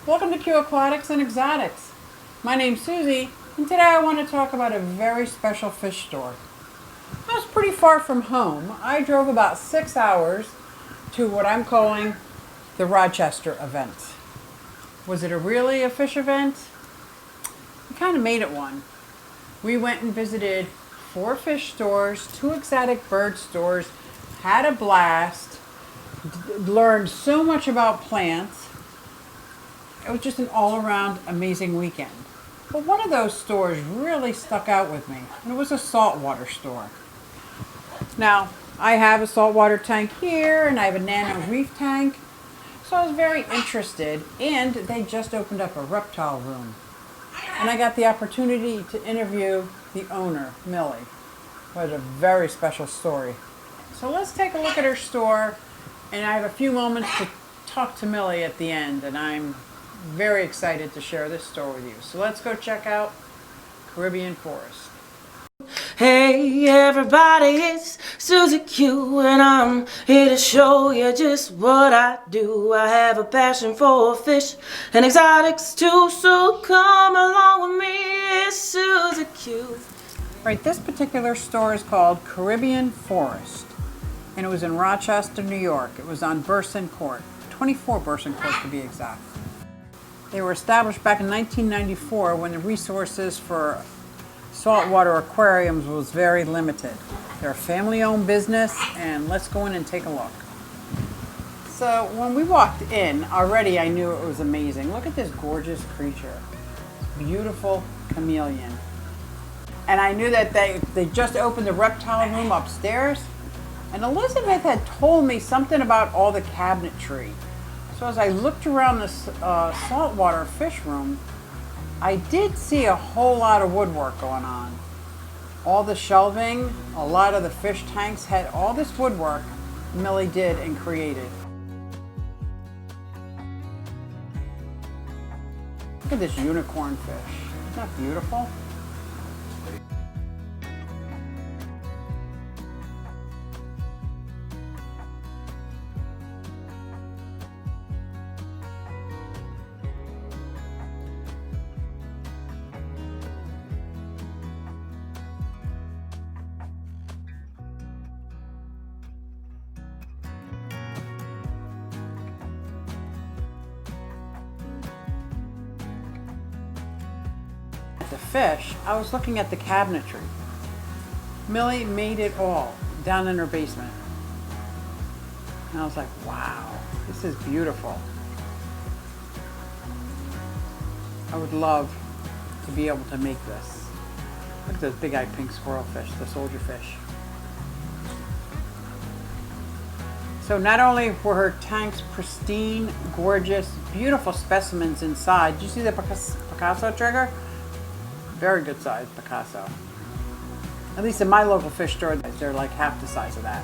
Welcome to QueAquatics and Exotics. My name's Suzy, and today I want to talk about a very special fish store. I was pretty far from home. I drove about 6 hours to what I'm calling the Rochester event. Was it really a fish event? We kind of made it one. We went and visited 4 fish stores, 2 exotic bird stores, had a blast, learned so much about plants. It was just an all-around amazing weekend. But one of those stores really stuck out with me, and it was a saltwater store. Now, I have a saltwater tank here, and I have a nano reef tank, so I was very interested, and they just opened up a reptile room. And I got the opportunity to interview the owner, Millie. It was a very special story. So let's take a look at her store, and I have a few moments to talk to Millie at the end, and I'm very excited to share this store with you. So let's go check out Caribbean Forest. Hey everybody, it's SuzyQue and I'm here to show you just what I do. I have a passion for fish and exotics too, so come along with me, it's SuzyQue. Right, this particular store is called Caribbean Forest, and it was in Rochester, New York. It was on Bursen Court, 24 Bursen Court to be exact. They were established back in 1994 when the resources for saltwater aquariums was very limited. They're a family-owned business, and let's go in and take a look. So when we walked in, already I knew it was amazing. Look at this gorgeous creature. Beautiful chameleon. And I knew that they just opened the reptile room upstairs, and Elizabeth had told me something about all the cabinetry. So as I looked around this saltwater fish room, I did see a whole lot of woodwork going on. All the shelving, a lot of the fish tanks had all this woodwork Millie did and created. Look at this unicorn fish. Isn't that beautiful? The fish, I was looking at the cabinetry. Millie made it all down in her basement. And I was like, wow, this is beautiful. I would love to be able to make this. Look at those big-eyed pink squirrelfish, the soldier fish. So not only were her tanks pristine, gorgeous, beautiful specimens inside. Did you see the Picasso trigger? Very good size Picasso. At least in my local fish store, they're like half the size of that.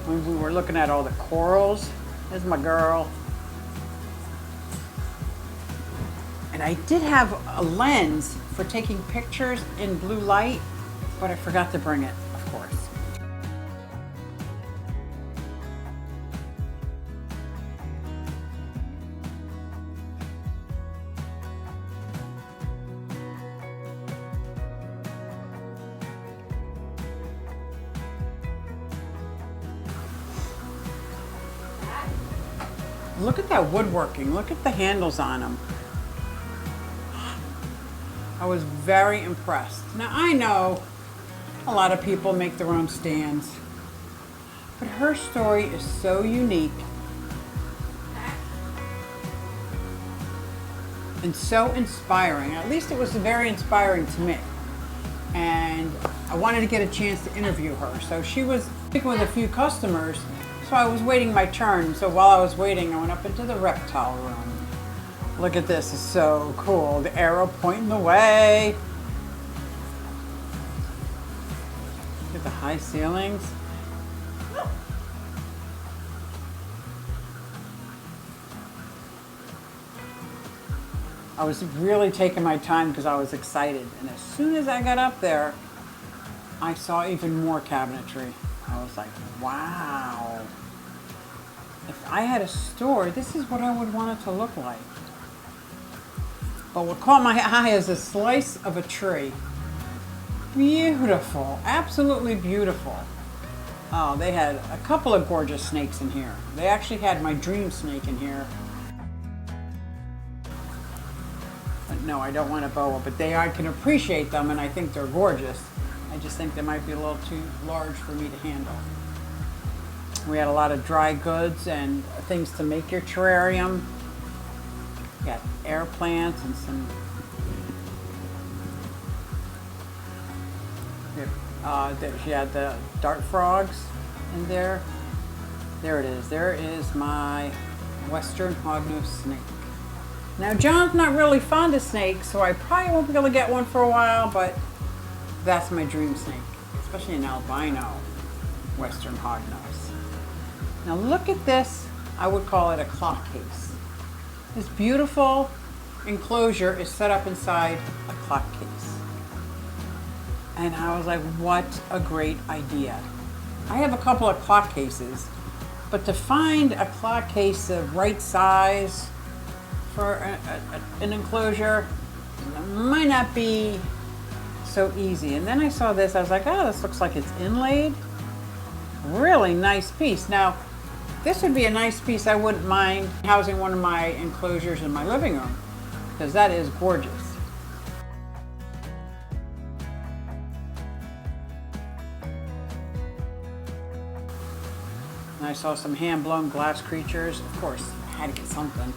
When we were looking at all the corals, there's my girl. And I did have a lens for taking pictures in blue light, but I forgot to bring it, of course. Look at that woodworking. Look at the handles on them. I was very impressed. Now I know a lot of people make their own stands, but her story is so unique and so inspiring. At least it was very inspiring to me. And I wanted to get a chance to interview her. So she was speaking with a few customers, so I was waiting my turn. So while I was waiting, I went up into the reptile room. Look at this, it's so cool. The arrow pointing the way. Look at the high ceilings. I was really taking my time because I was excited. And as soon as I got up there, I saw even more cabinetry. I was like, wow. if I had a store, this is what I would want it to look like. But what caught my eye is a slice of a tree. Beautiful, absolutely beautiful. Oh, they had a couple of gorgeous snakes in here. They actually had my dream snake in here. But no, I don't want a boa, but I can appreciate them and I think they're gorgeous. I just think they might be a little too large for me to handle. We had a lot of dry goods and things to make your terrarium. We got air plants and some she had the dart frogs in there. There it is. There is my western hognose snake. Now John's not really fond of snakes, so I probably won't be able to get one for a while, but that's my dream snake, especially an albino western hognose. Now look at this. I would call it a clock case. This beautiful enclosure is set up inside a clock case. And I was like, what a great idea. I have a couple of clock cases, but to find a clock case of right size for an enclosure might not be so easy. And then I saw this, I was like, oh, this looks like it's inlaid. Really nice piece. Now, this would be a nice piece. I wouldn't mind housing one of my enclosures in my living room, because that is gorgeous. And I saw some hand-blown glass creatures. Of course, I had to get something.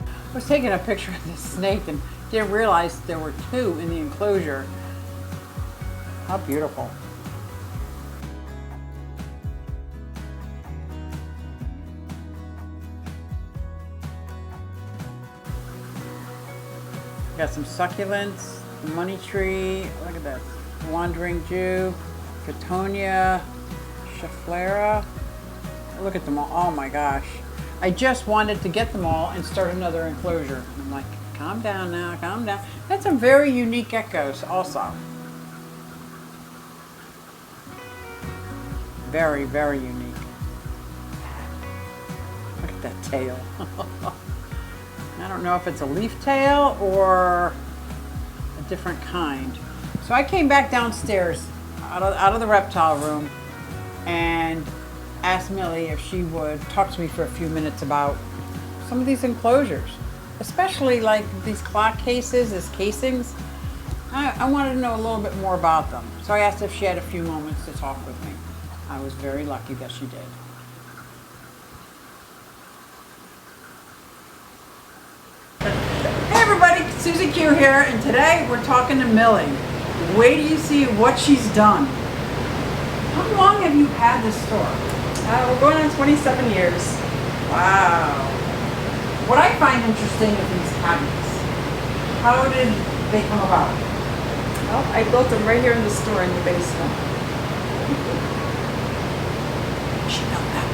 I was taking a picture of this snake and didn't realize there were two in the enclosure. How beautiful. Got some succulents, the money tree, look at that, wandering Jew, Cotonia, Schefflera. Look at them all, oh my gosh. I just wanted to get them all and start another enclosure. And I'm like, calm down now, calm down. Had some very unique geckos also. Very, very unique. Look at that tail. I don't know if it's a leaf tail or a different kind. So I came back downstairs out of the reptile room and asked Millie if she would talk to me for a few minutes about some of these enclosures, especially like these clock cases, these casings. I wanted to know a little bit more about them. So I asked if she had a few moments to talk with me. I was very lucky that she did. Hey everybody, SuzyQue here, and today we're talking to Millie. Wait till you see what she's done. How long have you had this store? We're going on 27 years. Wow. What I find interesting is these cabinets. How did they come about? Well, I built them right here in the store in the basement. She built that.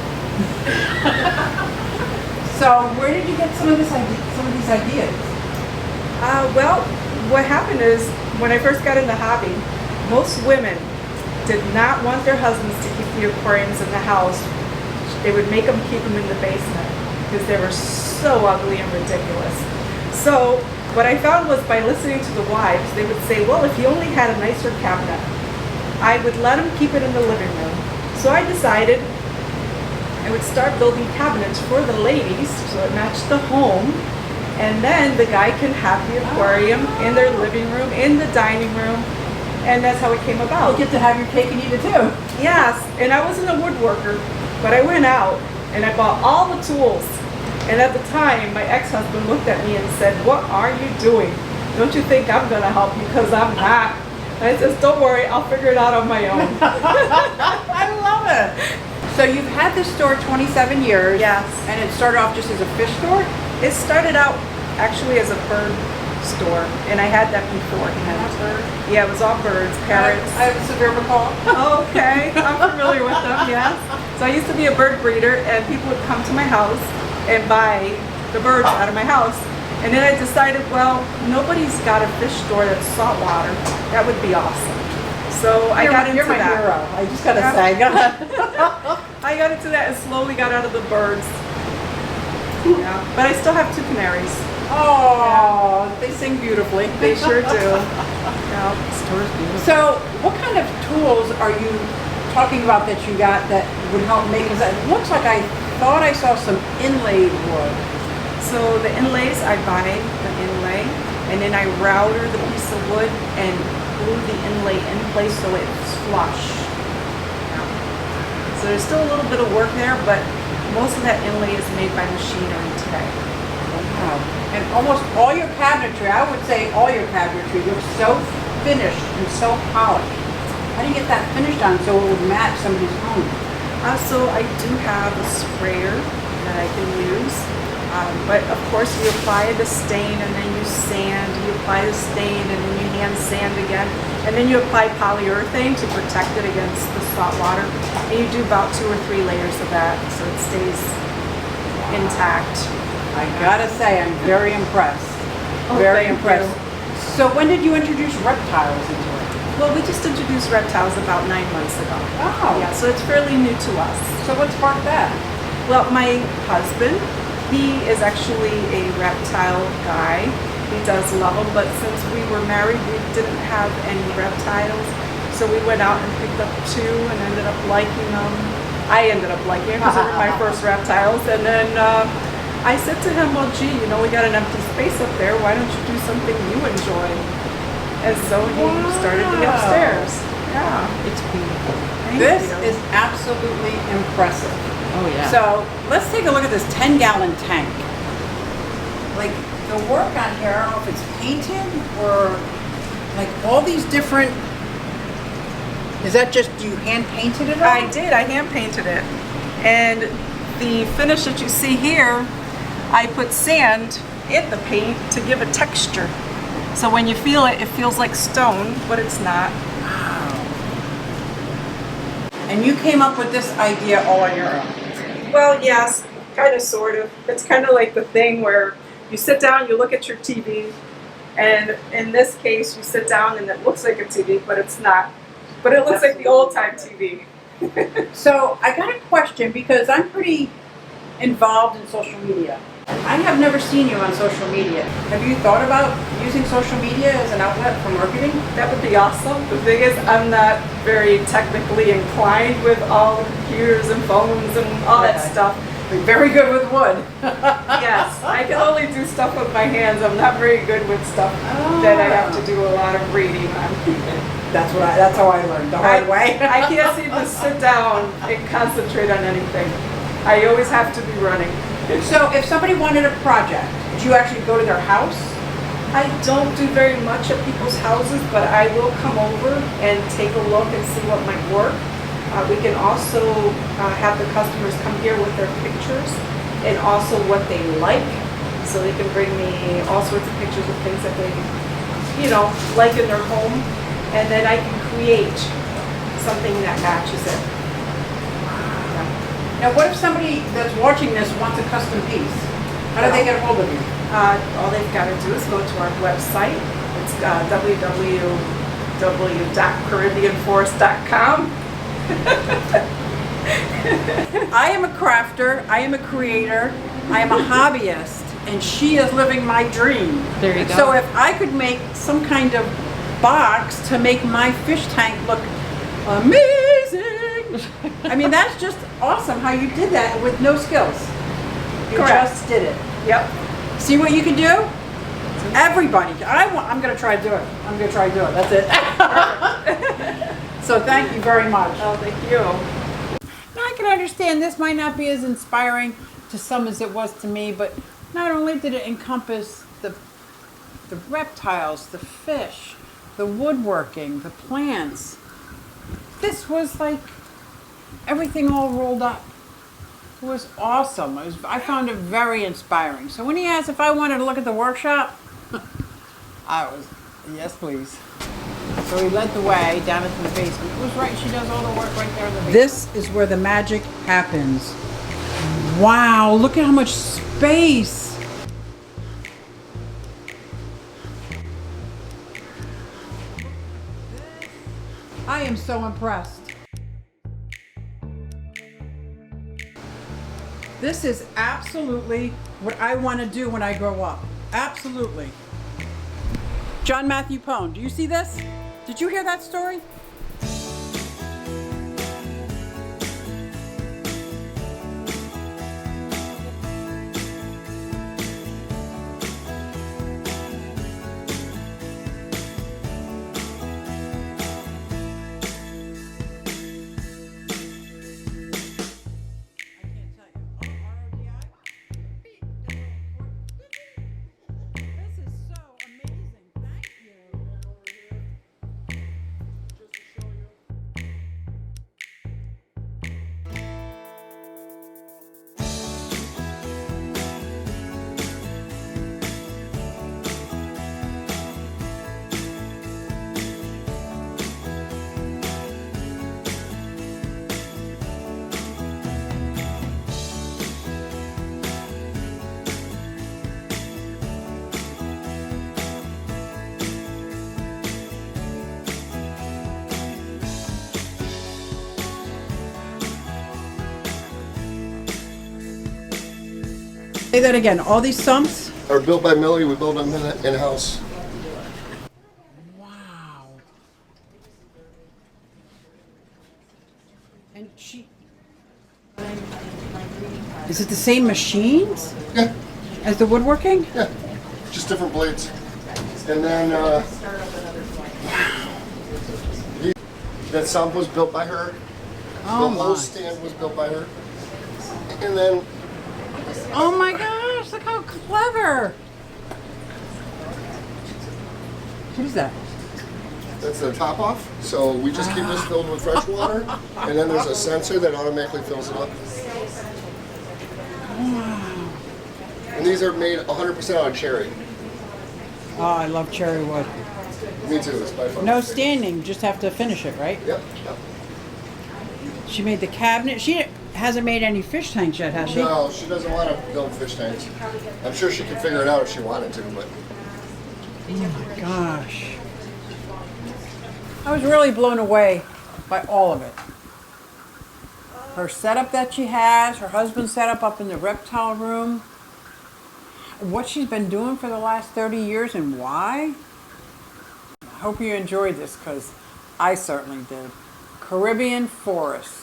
So where did you get some of these ideas? Well, what happened is when I first got in the hobby, most women did not want their husbands to keep the aquariums in the house. They would make them keep them in the basement because they were so ugly and ridiculous. So what I found was by listening to the wives, they would say, well, if you only had a nicer cabinet, I would let them keep it in the living room. So I decided I would start building cabinets for the ladies so it matched the home. And then the guy can have the aquarium in their living room, in the dining room. And that's how it came about. You get to have your cake and eat it too. Yes, and I wasn't a woodworker, but I went out and I bought all the tools. And at the time, my ex-husband looked at me and said, what are you doing? Don't you think I'm gonna help you? Because I'm not. And I said, don't worry, I'll figure it out on my own. I love it. So you've had this store 27 years. Yes. And it started off just as a fish store? It started out actually as a bird store, and I had that beforehand. Yeah, it was all birds, parrots. I have a severe recall. Okay, I'm familiar with them, yes. So I used to be a bird breeder, and people would come to my house and buy the birds out of my house. And then I decided, well, nobody's got a fish store that's saltwater. That would be awesome. So I got into that. You're my hero. I just gotta say, go ahead. I got into that and slowly got out of the birds. Yeah, but I still have 2 canaries. Oh, yeah. They sing beautifully. They sure do. Yeah, the store's beautiful. So, what kind of tools are you talking about that you got that would help make? Because it looks like I thought I saw some inlaid wood. So the inlays, I buy the inlay, and then I router the piece of wood and glue the inlay in place so it's flush. Yeah. So there's still a little bit of work there, but most of that inlay is made by machinery today. Wow. And almost all your cabinetry, I would say all your cabinetry, looks so finished and so polished. How do you get that finish on so it would match somebody's home? So I do have a sprayer that I can use. But of course you apply the stain and then you sand, you apply the stain and then you hand sand again, and then you apply polyurethane to protect it against the salt water, and you do about 2 or 3 layers of that so it stays intact. I gotta say, I'm very impressed. Oh, very thank impressed. you. So when did you introduce reptiles into it? Well, we just introduced reptiles about 9 months ago. Oh. Yeah, so it's fairly new to us. So what sparked that? Well, my husband, he is actually a reptile guy. He does love them, but since we were married, we didn't have any reptiles. So we went out and picked up 2 and ended up liking them. I ended up liking them because they were my first reptiles. And then I said to him, well, gee, you know, we got an empty space up there. Why don't you do something you enjoy? And so he started the upstairs. Yeah. It's beautiful. This is absolutely impressive. Oh yeah. So let's take a look at this 10-gallon tank. Like the work on here, I don't know if it's painted or like all these different. Is that just you hand painted it? I did. I hand painted it, and the finish that you see here, I put sand in the paint to give a texture. So when you feel it, it feels like stone, but it's not. And you came up with this idea all on your own? Well, yes, kind of, sort of. It's kind of like the thing where you sit down, you look at your TV, and in this case, you sit down and it looks like a TV, but it's not. But it looks like the old-time TV. So I got a question because I'm pretty involved in social media. I have never seen you on social media. Have you thought about using social media as an outlet for marketing? That would be awesome. The thing is, I'm not very technically inclined with all the computers and phones and all that stuff. You're very good with wood. Yes, I can only do stuff with my hands. I'm not very good with stuff that I have to do a lot of reading on. That's how I learned, the hard way. I can't seem to sit down and concentrate on anything. I always have to be running. So if somebody wanted a project, did you actually go to their house? I don't do very much at people's houses, but I will come over and take a look and see what might work. We can also have the customers come here with their pictures and also what they like. So they can bring me all sorts of pictures of things that they, you know, like in their home. And then I can create something that matches it. Now, what if somebody that's watching this wants a custom piece? How do they get a hold of you? All they've got to do is go to our website. It's www.caribbeanforest.com. I am a crafter, I am a creator, I am a hobbyist, and she is living my dream. There you go. So if I could make some kind of box to make my fish tank look amazing. I mean, that's just awesome how you did that with no skills. You Correct. just did it. Yep. See what you can do? Everybody. I'm going to try to do it. I'm going to try to do it. That's it. So thank you very much. Oh, thank you. Now I can understand this might not be as inspiring to some as it was to me, but not only did it encompass the reptiles, the fish, the woodworking, the plants, this was like everything all rolled up. It was awesome. I found it very inspiring. So when he asked if I wanted to look at the workshop, I was, yes please. So he led the way down into the basement. It was right, she does all the work right there in the basement. This is where the magic happens. Wow, look at how much space. so impressed. This is absolutely what I want to do when I grow up. Absolutely. John Matthew Pone, do you see this? Did you hear that story? Say that again. All these sumps are built by Millie. We build them in-house. Wow. And she... Is it the same machines? Yeah. As the woodworking? Yeah. Just different blades. And then that sump was built by her. Oh, the whole my. stand was built by her. And then... Oh my gosh, look how clever. What is that? That's the top off. So we just keep this filled with fresh water. And then there's a sensor that automatically fills it up. Wow. And these are made 100% out of cherry. Oh, I love cherry wood. Me too. It's by far. No standing, just have to finish it, right? Yep. Yep. She made the cabinet. She hasn't made any fish tanks yet, has she? No, she doesn't want to build fish tanks. I'm sure she could figure it out if she wanted to, but... Oh my gosh. I was really blown away by all of it. Her setup that she has, her husband's setup up in the reptile room, what she's been doing for the last 30 years and why. I hope you enjoyed this because I certainly did. Caribbean forest.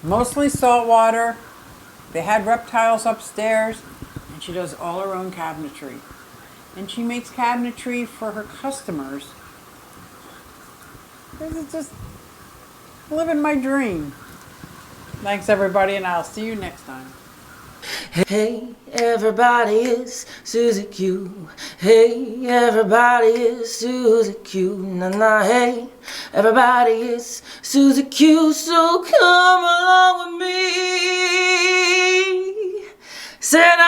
Mostly saltwater. They had reptiles upstairs, and she does all her own cabinetry. And she makes cabinetry for her customers. This is just living my dream. Thanks everybody, and I'll see you next time. Hey, everybody, it's SuzyQue. Hey, everybody, it's SuzyQue. Nah, hey, everybody, it's SuzyQue. So come along with me. Said